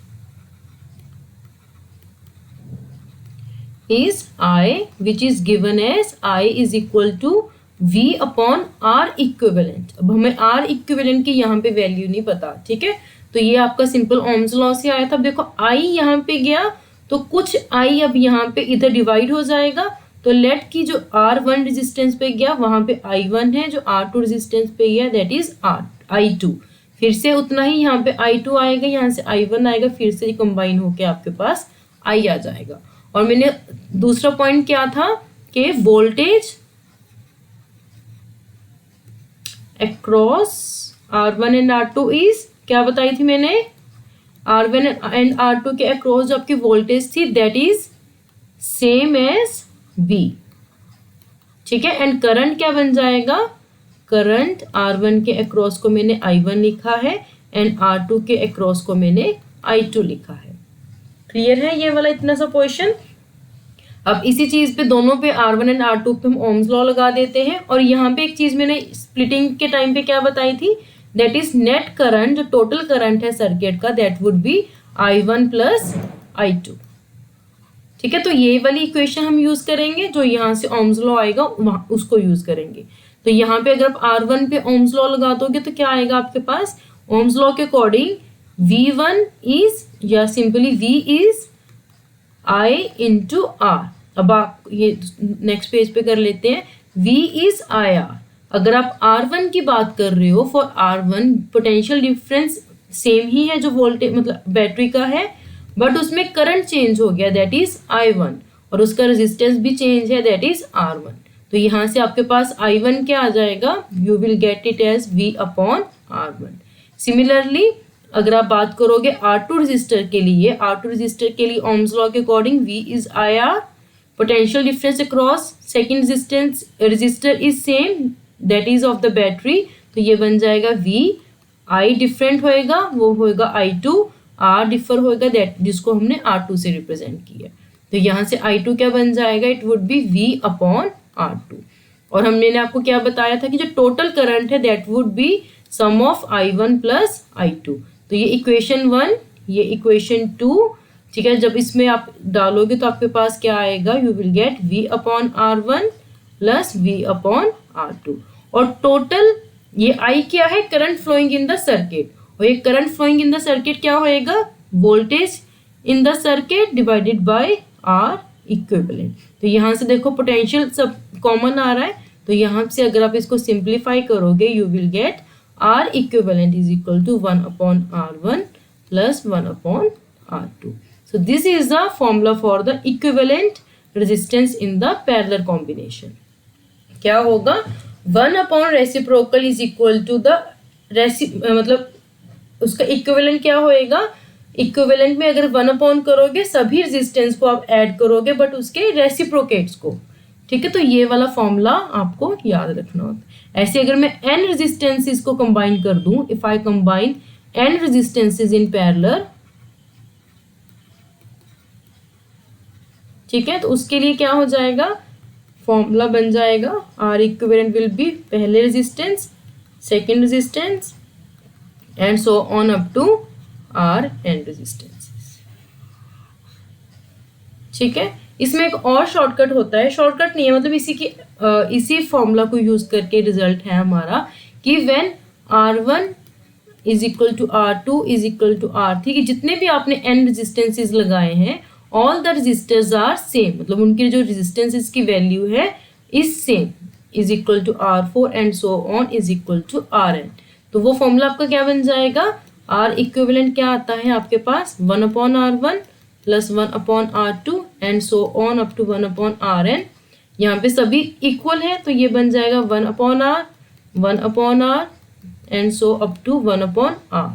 is I, which is given as I is equal to V upon R equivalent। अब हमें R equivalent की यहाँ पे वैल्यू नहीं पता, ठीक है। तो ये आपका सिंपल ओम्स लॉ से आया था। अब देखो I यहाँ पे गया तो कुछ I अब यहाँ पे इधर डिवाइड हो जाएगा। तो लेट की जो R1 रेजिस्टेंस पे गया वहां पे I1 है, जो R2 रेजिस्टेंस पे गया दैट इज I2। फिर से उतना ही यहाँ पे I2 आएगा, यहाँ से I1 आएगा, फिर से कंबाइन होके आपके पास I आ जाएगा। और मैंने दूसरा पॉइंट क्या था कि voltage across R1 and R2 is, क्या बताई थी मैंने, R1 एंड R2 के अक्रॉस जो आपकी वोल्टेज थी that is same as V, ठीक है। एंड करंट क्या बन जाएगा, करंट R1 के अक्रॉस को मैंने I1 लिखा है एंड R2 के अक्रॉस को मैंने I2 लिखा है। क्लियर है ये वाला इतना सा क्वेश्चन। अब इसी चीज पे दोनों पे R1 एंड R2 पे हम ओम्स लॉ लगा देते हैं। और यहाँ पे एक चीज मैंने स्प्लिटिंग के टाइम पे क्या बताई थी, दैट इज नेट करंट, जो टोटल करंट है सर्किट का that would B I1 plus I2, ठीक है। तो ये वाली इक्वेशन हम यूज करेंगे, जो यहाँ से ओम्स लॉ आएगा उसको यूज करेंगे। तो यहाँ पे अगर आप R1 पे ओम्स लॉ लगा दोगे तो क्या आएगा आपके पास, ओम्स लॉ के अकॉर्डिंग V1 इज, या simply V is I into R। अब आप ये नेक्स्ट पेज पे कर लेते हैं, V इज IR। अगर आप R1 की बात कर रहे हो, for R1 potential difference same ही है जो वोल्टेज मतलब बैटरी का है, बट उसमें करंट चेंज हो गया दैट इज I1, और उसका रेजिस्टेंस भी चेंज है दैट इज R1। तो यहाँ से आपके पास I1 क्या आ जाएगा, you will get it as V upon R1। Similarly अगर आप बात करोगे R2 रेजिस्टर के लिए, R2 रेजिस्टर के लिए ओम्स लॉ के according V is IR, potential difference across second resistance resistor is same that is of the battery. तो ये बन जाएगा V, I डिफरेंट होएगा वो होएगा I2, R डिफर होएगा दैट जिसको हमने R2 से रिप्रेजेंट किया। तो यहाँ से I2 क्या बन जाएगा, it would be V upon R2। और मैंने आपको क्या बताया था कि जो टोटल करंट है that would be sum of I1 plus I2। तो ये इक्वेशन 1, ये इक्वेशन 2, ठीक है। जब इसमें आप डालोगे तो आपके पास क्या आएगा, you will get V upon R1 plus V upon R2। और टोटल ये I क्या है, current flowing in the circuit, और ये current flowing in the circuit क्या होएगा, voltage in the circuit divided by R equivalent. तो यहाँ से देखो पोटेंशियल सब कॉमन आ रहा है, तो यहाँ से अगर आप इसको सिंप्लीफाई करोगे you will gate R equivalent is equal to 1 upon R1 plus 1 upon R2. So this is the formula for the equivalent resistance in the parallel combination. क्या होगा, 1 upon reciprocal is equal to the मतलब उसका equivalent क्या होएगा, equivalent में अगर 1 करोगे सभी रेजिस्टेंस को आप ऐड करोगे बट उसके रेसिप्रोकेट्स को, ठीक है। तो ये वाला फॉर्मूला आपको याद रखना होता है। ऐसे अगर मैं n रेजिस्टेंसेस को कंबाइन कर दूं, if I combine n resistances in parallel, ठीक है, तो उसके लिए क्या हो जाएगा, फॉर्मूला बन जाएगा R इक्विवेलेंट विल बी पहले resistance, second resistance and so on up to R n resistances, ठीक है। इसमें एक और शॉर्टकट होता है, शॉर्टकट नहीं है मतलब इसी फॉर्मूला को यूज करके रिजल्ट है हमारा कि when R1 is equal to R2 is equal to R3, कि जितने भी आपने n रेजिस्टेंसेस लगाए हैं all the resistors are same, मतलब उनकी जो रेजिस्टेंसेस की वैल्यू है is same, is equal to R4 and so on is equal to Rn। तो वो फॉर्मूला आपका क्या बन जाएगा, R इक्विवेलेंट क्या आता है आपके पास 1/R1 plus 1/R2 and so on up to 1/Rn। यहाँ पे सभी इक्वल है तो ये बन जाएगा 1/R 1/R and so up to 1/R,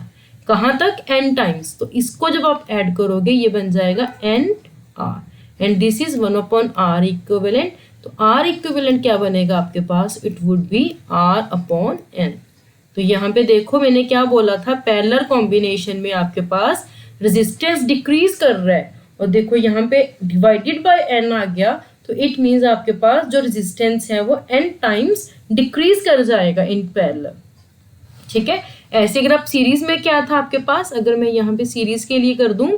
कहाँ तक n टाइम्स। तो इसको जब आप ऐड करोगे ये बन जाएगा NR and this is 1/R equivalent. तो R इक्विवेलेंट क्या बनेगा आपके पास, इट वुड बी R/n। तो यहाँ पे देखो मैंने क्या बोला था, पैरेलल कॉम्बिनेशन में आपके पास रेजिस्टेंस डिक्रीज कर रहा है और देखो यहाँ पे डिवाइडेड बाय n आ गया, तो इट मीन्स आपके पास जो रेजिस्टेंस है वो n टाइम्स डिक्रीज कर जाएगा इन पैरेलल, ठीक है। ऐसे अगर आप सीरीज में क्या था आपके पास, अगर मैं यहाँ पे सीरीज के लिए कर दूं,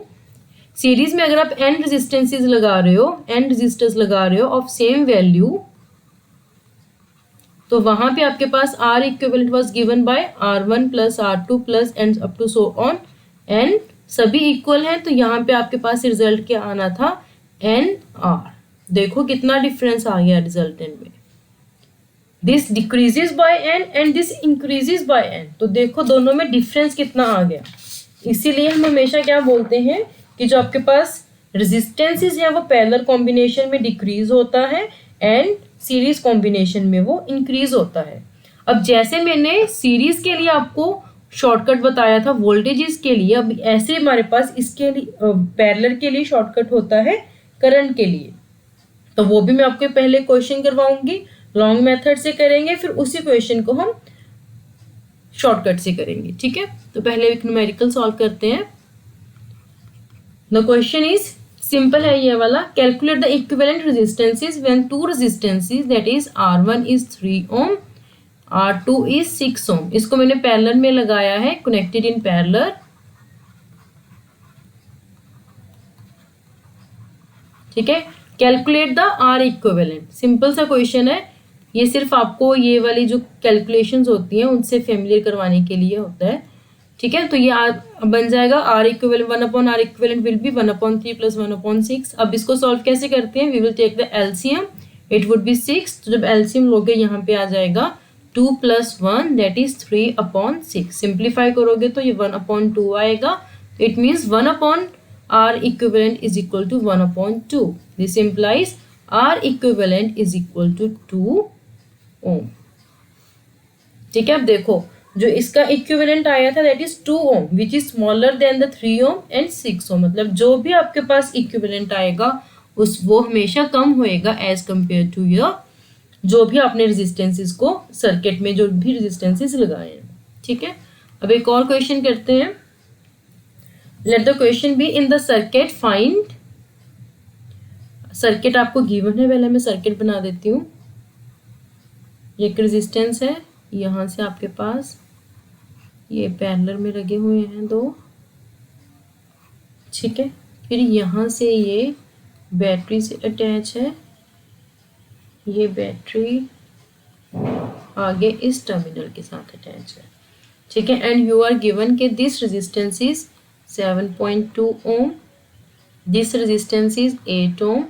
सीरीज में अगर आप n रेजिस्टेंसेस लगा रहे हो, n रेजिस्टर्स लगा रहे हो ऑफ सेम वैल्यू, तो वहां पे आपके पास R equivalent was given by R1 plus R2 plus and up to so on n, सभी इक्वल हैं, तो यहाँ पे आपके पास रिजल्ट क्या आना था NR। देखो कितना डिफरेंस आ गया रिजल्टेंट में, this decreases by n and this increases by n। तो देखो दोनों में डिफरेंस कितना आ गया। इसीलिए हम हमेशा क्या बोलते हैं कि जो आपके पास रेजिस्टेंसेस है वो पैरेलल कॉम्बिनेशन में डिक्रीज होता है एंड सीरीज कॉम्बिनेशन में वो इंक्रीज होता है। अब जैसे मैंने सीरीज के लिए आपको शॉर्टकट बताया था वोल्टेजेस के लिए, अब ऐसे हमारे पास इसके लिए पैरेलल के लिए शॉर्टकट होता है करंट के लिए। तो वो भी मैं आपके पहले क्वेश्चन करवाऊंगी, लॉन्ग मेथड से करेंगे, फिर उसी क्वेश्चन को हम शॉर्टकट से करेंगे, ठीक है। तो पहले एक न्यूमेरिकल सॉल्व करते हैं। द क्वेश्चन इज सिंपल है ये वाला, calculate the equivalent resistances when two resistances that is R1 is 3 ohm R2 is 6 ohm. इसको मैंने पैरेलल में लगाया है, कनेक्टेड इन पैरेलल, ठीक है। Calculate the R equivalent, simple सा क्वेश्चन है, ये सिर्फ आपको ये वाली जो कैलकुलेशंस होती हैं उनसे फेमिलियर करवाने के लिए होता है, ठीक है। तो ये बन जाएगा R equivalent 1/R equivalent will be 1/3 plus 1/6। अब इसको सॉल्व कैसे करते हैं, we will take the LCM, it would be 6। तो जब एलसीएम लोगे यहाँ पे आ जाएगा 2 + 1 दैट इज 3/6। सिंप्लीफाई करोगे तो ये 1/2 आएगा, it means 1/R equivalent is equal to 1/2. This implies R equivalent is equal to 2 ohm. ठीक है, अब देखो जो इसका इक्विवेलेंट आया था that is 2 ohm which is smaller than the 3 ohm and 6 ohm. मतलब जो भी आपके पास इक्विवेलेंट आएगा वो हमेशा कम होएगा एज कंपेयर टू योर जो भी आपने रेजिस्टेंसेस को सर्किट में जो भी रेजिस्टेंसेस लगाए हैं, ठीक है। अब एक और क्वेश्चन करते हैं। Let the question be in the circuit find, circuit आपको गिवन है, पहले मैं सर्किट बना देती हूँ। ये एक रेजिस्टेंस है, यहाँ से आपके पास ये पैरेलल में लगे हुए हैं 2, ठीक है। फिर यहाँ से ये बैटरी से अटैच है, ये बैटरी आगे इस टर्मिनल के साथ अटैच है, ठीक है। एंड यू आर गिवन के this resistance is 7.2 ohm, this resistance is 8 ohm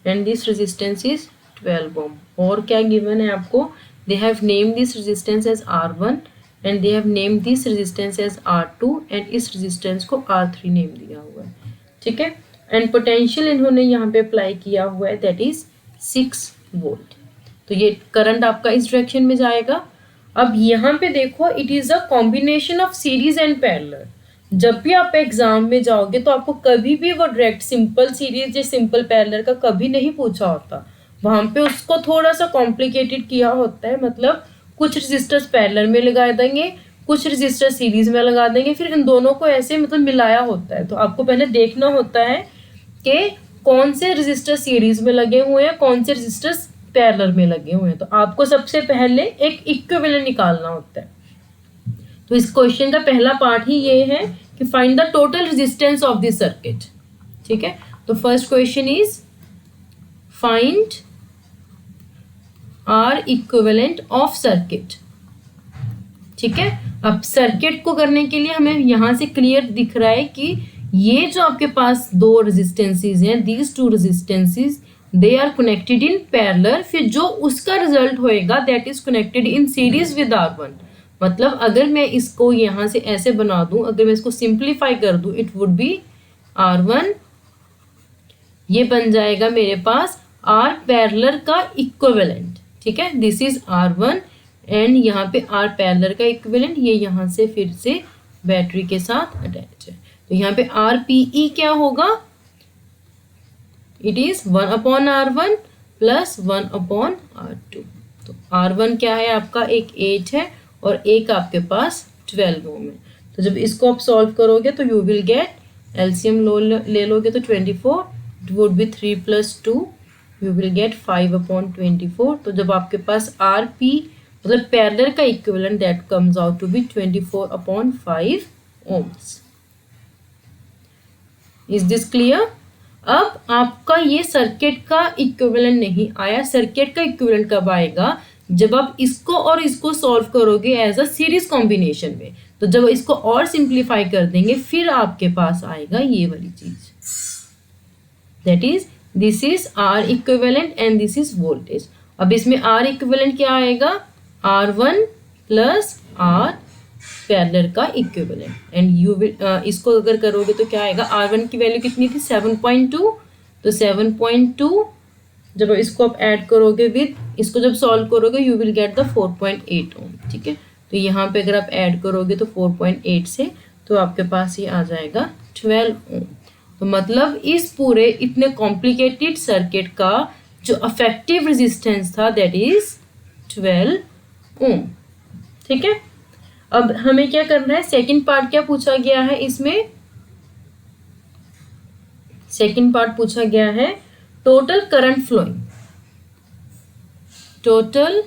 and this resistance is 12 ohm. और क्या गिवन है आपको, they have named this resistance as R1 and they have named this resistance as R2 and इस resistance को R3 name दिया हुआ है, ठीक है। एंड पोटेंशियल इन्होंने यहाँ पे अप्लाई किया हुआ है दैट इज 6 वोल्ट। तो ये करंट आपका इस डायरेक्शन में जाएगा। अब यहाँ पे देखो, it is a combination of series and parallel. जब भी आप एग्जाम में जाओगे तो आपको कभी भी वो डायरेक्ट सिंपल सीरीज या सिंपल पैरेलल का कभी नहीं पूछा होता, वहां पे उसको थोड़ा सा कॉम्प्लिकेटेड किया होता है। मतलब कुछ रजिस्टर्स पैरेलल में लगा देंगे, कुछ रजिस्टर सीरीज में लगा देंगे, फिर इन दोनों को ऐसे मतलब मिलाया होता है। तो आपको पहले देखना होता है कि कौन से रजिस्टर सीरीज में लगे हुए हैं, कौन से रजिस्टर्स पैरेलल में लगे हुए हैं। तो आपको सबसे पहले एक इक्विवेलेंट निकालना होता है। तो इस क्वेश्चन का पहला पार्ट ही ये है कि find the total resistance of this circuit. ठीक है, तो first question is find R equivalent of circuit. ठीक है, अब सर्किट को करने के लिए हमें यहां से क्लियर दिख रहा है कि ये जो आपके पास दो रेजिस्टेंसेस हैं, these two resistances they are connected in parallel, फिर जो उसका रिजल्ट होएगा that is connected in series with R1। मतलब अगर मैं इसको यहां से ऐसे बना दूं, अगर मैं इसको सिंप्लीफाई कर दूं, इट वुड बी R1, ये बन जाएगा मेरे पास R पैरेलल का इक्विवेलेंट। ठीक है, दिस इज R1 एंड यहाँ पे R पैरेलल का इक्विवेलेंट, ये यहाँ से फिर से बैटरी के साथ अटैच है। तो यहाँ पे RPE क्या होगा, it is 1/R1 plus 1/R2। तो R1 क्या है आपका, एक 8 है और एक आपके पास 12 ओम है। तो जब इसको आप सॉल्व करोगे तो यू विल गेट एलसीएम ले लोगे तो 24, it would be 3 + 2, you will get 5/24। तो जब आपके पास RP मतलब पैरेलल का equivalent that comes out to be 24/5 ohms। Is this clear? अब आपका ये सर्किट का इक्विवेलेंट नहीं आया। सर्किट का इक्विवेलेंट कब आएगा, जब आप इसको और इसको सॉल्व करोगे एज अ सीरीज कॉम्बिनेशन में। तो जब इसको और सिंप्लीफाई कर देंगे फिर आपके पास आएगा ये वाली चीज, that is this is R equivalent and this is voltage. अब इसमें R इक्विवेलेंट क्या आएगा, R1 प्लस R पैरेलल का इक्विवेलेंट एंड यू विल इसको अगर करोगे तो क्या आएगा, R1 की वैल्यू कितनी थी 7.2, तो 7.2 जब इसको आप ऐड करोगे विद इसको जब सॉल्व करोगे यू विल गेट द 4.8 ओम। ठीक है, तो यहाँ पे अगर आप ऐड करोगे तो 4.8 से तो आपके पास ये आ जाएगा 12 ओम। तो मतलब इस पूरे इतने कॉम्प्लिकेटेड सर्किट का जो अफेक्टिव रेजिस्टेंस था दैट इज 12 ओम। ठीक है, अब हमें क्या करना है, सेकंड पार्ट क्या पूछा गया है इसमें, सेकंड पार्ट पूछा गया है total current flowing, total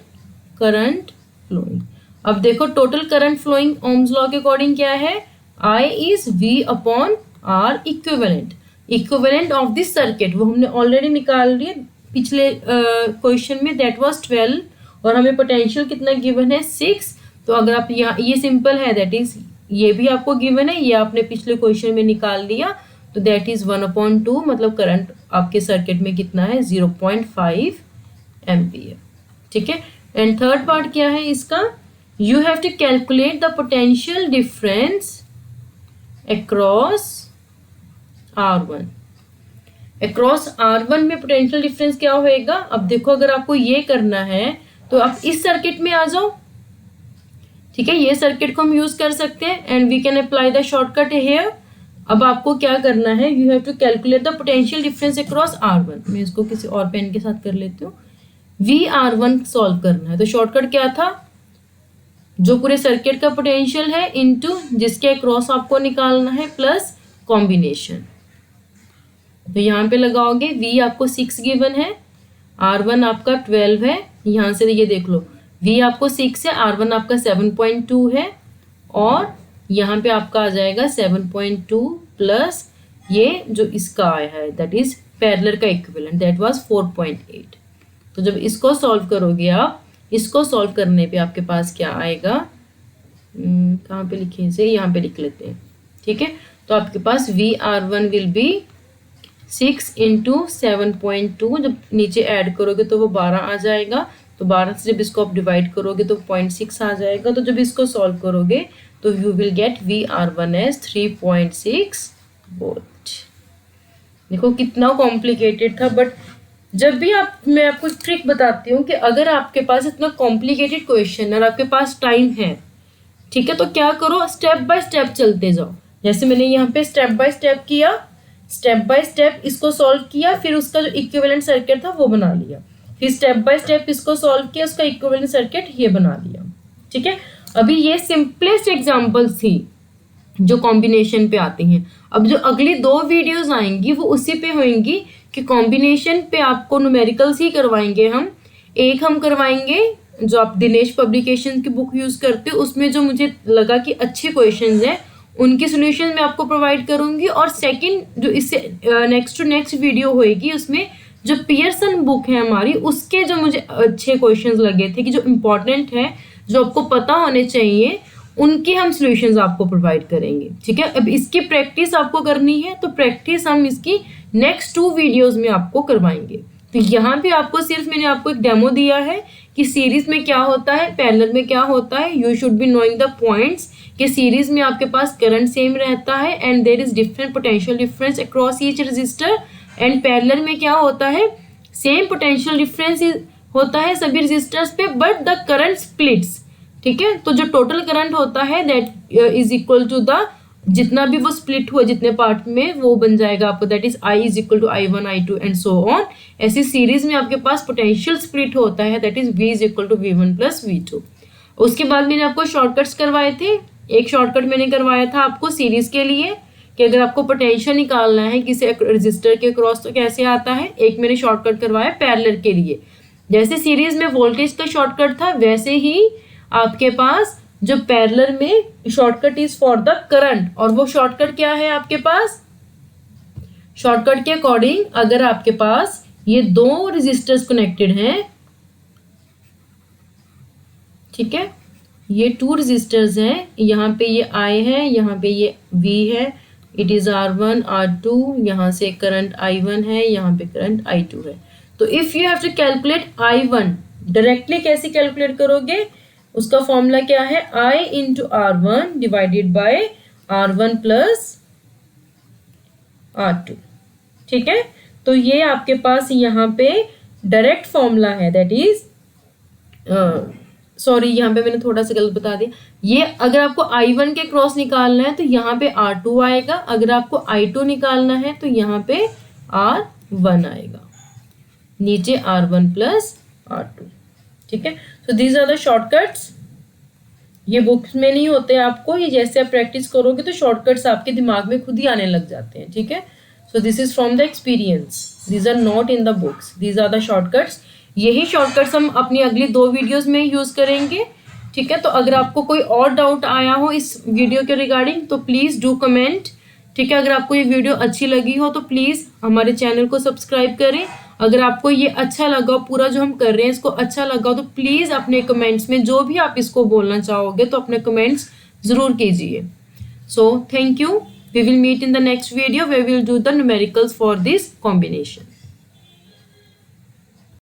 current flowing. अब देखो total current flowing Ohm's law के अकॉर्डिंग क्या है, I is V/R equivalent, equivalent of this circuit वो हमने ऑलरेडी निकाल लिया पिछले क्वेश्चन में, दैट वाज 12 और हमें पोटेंशियल कितना गिवन है 6। तो अगर आप यहाँ ये सिंपल है दैट इज ये भी आपको गिवन है, ये आपने पिछले क्वेश्चन में निकाल लिया, तो दैट इज 1/2 मतलब करंट आपके सर्किट में कितना है 0.5 एम्पियर। ठीक है, एंड थर्ड पार्ट क्या है इसका, you have to calculate the potential difference across R1। Across R1 में पोटेंशियल डिफरेंस क्या होएगा, अब देखो अगर आपको ये करना है तो आप इस सर्किट में आ जाओ। ठीक है, ये सर्किट को हम यूज कर सकते हैं and we can apply the shortcut here. अब आपको क्या करना है, you have to calculate the potential difference across R1। मैं इसको किसी और पेन के साथ कर लेती हूँ। VR1 सॉल्व करना है तो शॉर्टकट क्या था, जो पूरे सर्किट का पोटेंशियल है इनटू जिसके अक्रॉस आपको निकालना है प्लस कॉम्बिनेशन। तो यहाँ पे लगाओगे, V आपको 6 गिवन है, R1 आपका 12 है, यहाँ से ये देख लो V आपको 6 है, R1 आपका 7.2 है और यहाँ पे आपका आ जाएगा 7.2 प्लस ये जो इसका आया है दैट इज पैरेलल का इक्विवेलेंट दैट वाज 4.8। तो जब इसको सॉल्व करोगे आप, इसको सॉल्व करने पे आपके पास क्या आएगा, कहाँ पे लिखे इसे, यहाँ पे लिख लेते हैं। ठीक है, तो आपके पास VR1 विल बी 6 × 7.2, जब नीचे ऐड करोगे तो वो 12 आ जाएगा, तो 12 से जब इसको आप डिवाइड करोगे तो 0.6 आ जाएगा। तो जब इसको सॉल्व करोगे तो you will get VR1 as 3.6 volt. देखो कितना कॉम्प्लिकेटेड था बट जब भी मैं आपको एक ट्रिक बताती हूँ कि अगर आपके पास इतना कॉम्प्लिकेटेड क्वेश्चन और आपके पास टाइम है, ठीक है, तो क्या करो, स्टेप बाय स्टेप चलते जाओ। जैसे मैंने यहाँ पे स्टेप बाय स्टेप किया, स्टेप बाय स्टेप इसको सॉल्व किया, फिर उसका जो इक्विवेलेंट सर्किट था वो बना लिया, फिर स्टेप बाय स्टेप इसको सॉल्व किया, उसका इक्विवेलेंट सर्किट ये बना लिया। ठीक है, अभी ये सिंपलेस्ट एग्जांपल्स थी जो कॉम्बिनेशन पे आती हैं। अब जो अगली 2 वीडियोस आएंगी वो उसी पे होंगी कि कॉम्बिनेशन पे आपको न्यूमेरिकल्स ही करवाएंगे हम। एक हम करवाएंगे जो आप दिनेश पब्लिकेशन की बुक यूज करते हो, उसमें जो मुझे लगा कि अच्छे क्वेश्चंस हैं उनकी सोल्यूशन मैं आपको प्रोवाइड करूंगी। और सेकंड जो इससे नेक्स्ट टू नेक्स्ट वीडियो होएगी, उसमें जो पियर्सन बुक है हमारी, उसके जो मुझे अच्छे क्वेश्चंस लगे थे कि जो इम्पोर्टेंट है, जो आपको पता होने चाहिए, उनके हम सॉल्यूशंस आपको प्रोवाइड करेंगे। ठीक है, अब इसकी प्रैक्टिस आपको करनी है, तो प्रैक्टिस हम इसकी नेक्स्ट 2 वीडियोस में आपको करवाएंगे। तो यहाँ पे आपको सिर्फ मैंने आपको एक डेमो दिया है कि सीरीज में क्या होता है, पैरेलल में क्या होता है। You should be knowing the points कि सीरीज में आपके पास करंट सेम रहता है and there is different potential difference across each resistor, and parallel में क्या होता है, सेम पोटेंशियल डिफरेंस होता है सभी रजिस्टर्स पे, बट द करंट स्प्लिट्स। ठीक है, तो जो टोटल करंट होता है that is equal to the, जितना भी वो स्प्लिट हुआ जितने पार्ट में, वो बन जाएगा आपको, that is I is equal to I1 I2 and so on. ऐसी सीरीज में आपके पास पोटेंशियल स्प्लिट होता है, that is V is equal to V1 plus V2। उसके बाद मैंने आपको शॉर्टकट्स करवाए थे। एक शॉर्टकट मैंने करवाया था आपको सीरीज के लिए कि अगर आपको पोटेंशियल निकालना है किसी रजिस्टर के क्रॉस तो कैसे आता है। एक मैंने शॉर्टकट करवाया पैरेलल के लिए। जैसे सीरीज में वोल्टेज का शॉर्टकट था, वैसे ही आपके पास जो पैरेलल में shortcut is for the current, और वो शॉर्टकट क्या है आपके पास, शॉर्टकट के अकॉर्डिंग अगर आपके पास ये 2 रेजिस्टर्स कनेक्टेड हैं, ठीक है, ये 2 रेजिस्टर्स हैं, यहाँ पे ये I है, यहाँ पे ये V है, इट इज R1 R2, यहाँ से करंट I1 है, यहाँ पे करंट I2 है। तो if you have to calculate I1 directly कैसे कैलकुलेट करोगे, उसका फॉर्मूला क्या है, I into R1 divided by R1 plus R2। ठीक है, तो ये आपके पास यहाँ पे डायरेक्ट फॉर्मूला है, दैट इज सॉरी यहाँ पे मैंने थोड़ा सा गलत बता दिया। ये अगर आपको I1 के क्रॉस निकालना है तो यहाँ पे R2 आएगा, अगर आपको I2 निकालना है तो यहाँ पे R1 आएगा, नीचे R1 प्लस R2। ठीक है, so these are the shortcuts. ये बुक्स में नहीं होते आपको, ये जैसे आप प्रैक्टिस करोगे तो शॉर्टकट्स आपके दिमाग में खुद ही आने लग जाते हैं। ठीक है, so this is from the experience, these are not in the books, these are the shortcuts. यही शॉर्टकट्स हम अपनी अगली 2 वीडियोस में यूज करेंगे। ठीक है, तो अगर आपको कोई और डाउट आया हो इस वीडियो के रिगार्डिंग तो प्लीज डू कमेंट। ठीक है, अगर आपको ये वीडियो अच्छी लगी हो तो प्लीज हमारे चैनल को सब्सक्राइब करें। अगर आपको ये अच्छा लगा, पूरा जो हम कर रहे हैं इसको अच्छा लगा, तो प्लीज अपने कमेंट्स में जो भी आप इसको बोलना चाहोगे तो अपने कमेंट्स जरूर कीजिए। So thank you, we will meet in the next video where we will do the numericals for this combination.